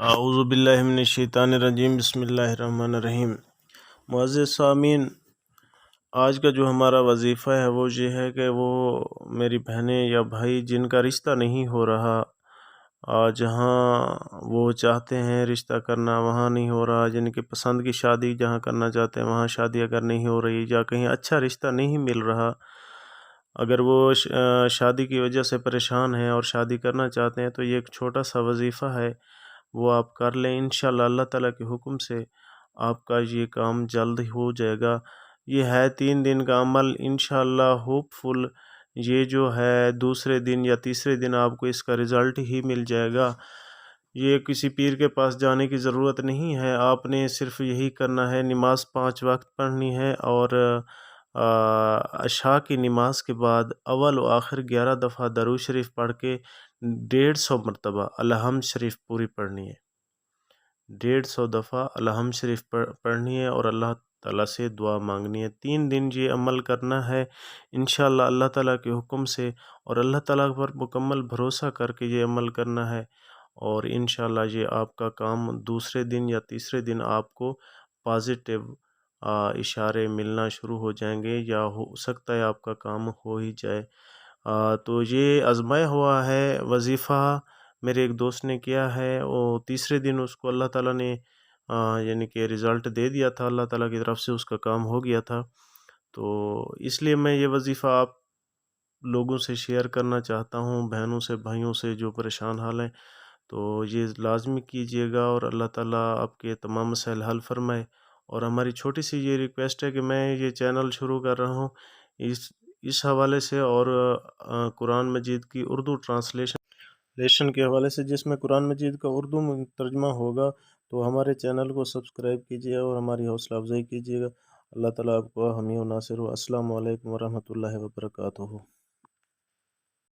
اعوذ باللہ من الشیطان الرجیم، بسم اللہ الرحمن الرحیم۔ معزز سامعین، آج کا جو ہمارا وظیفہ ہے وہ یہ ہے کہ وہ میری بہنیں یا بھائی جن کا رشتہ نہیں ہو رہا، جہاں وہ چاہتے ہیں رشتہ کرنا وہاں نہیں ہو رہا، جن کی پسند کی شادی جہاں کرنا چاہتے ہیں وہاں شادی اگر نہیں ہو رہی، یا کہیں اچھا رشتہ نہیں مل رہا، اگر وہ شادی کی وجہ سے پریشان ہیں اور شادی کرنا چاہتے ہیں تو یہ ایک چھوٹا سا وظیفہ ہے، وہ آپ کر لیں۔ انشاءاللہ اللہ تعالیٰ کے حکم سے آپ کا یہ کام جلد ہو جائے گا۔ یہ ہے 3 دن کا عمل، انشاءاللہ ہوپ فل یہ جو ہے دوسرے دن یا تیسرے دن آپ کو اس کا رزلٹ ہی مل جائے گا۔ یہ کسی پیر کے پاس جانے کی ضرورت نہیں ہے، آپ نے صرف یہی کرنا ہے، نماز 5 وقت پڑھنی ہے اور عشاء کی نماز کے بعد اول و آخر 11 دفعہ درود شریف پڑھ کے 150 مرتبہ الحمد شریف پوری پڑھنی ہے، 150 دفعہ الحمد شریف پڑھنی ہے اور اللہ تعالیٰ سے دعا مانگنی ہے۔ 3 دن یہ عمل کرنا ہے انشاءاللہ اللہ تعالیٰ کے حکم سے، اور اللہ تعالیٰ پر مکمل بھروسہ کر کے یہ عمل کرنا ہے، اور انشاءاللہ یہ آپ کا کام دوسرے دن یا تیسرے دن آپ کو پازیٹیو اشارے ملنا شروع ہو جائیں گے، یا ہو سکتا ہے آپ کا کام ہو ہی جائے۔ تو یہ آزمایا ہوا ہے وظیفہ، میرے ایک دوست نے کیا ہے، وہ تیسرے دن اس کو اللہ تعالیٰ نے یعنی کہ رزلٹ دے دیا تھا، اللہ تعالیٰ کی طرف سے اس کا کام ہو گیا تھا۔ تو اس لیے میں یہ وظیفہ آپ لوگوں سے شیئر کرنا چاہتا ہوں، بہنوں سے بھائیوں سے جو پریشان حال ہیں، تو یہ لازمی کیجئے گا اور اللہ تعالیٰ آپ کے تمام مسائل حل فرمائے۔ اور ہماری چھوٹی سی یہ ریکویسٹ ہے کہ میں یہ چینل شروع کر رہا ہوں اس حوالے سے، اور قرآن مجید کی اردو ٹرانسلیشن کے حوالے سے، جس میں قرآن مجید کا اردو میں ترجمہ ہوگا، تو ہمارے چینل کو سبسکرائب کیجیے اور ہماری حوصلہ افزائی کیجیے گا۔ اللہ تعالیٰ آپ کو حامی و ناصر ہو۔ السلام علیکم ورحمۃ اللہ وبرکاتہ۔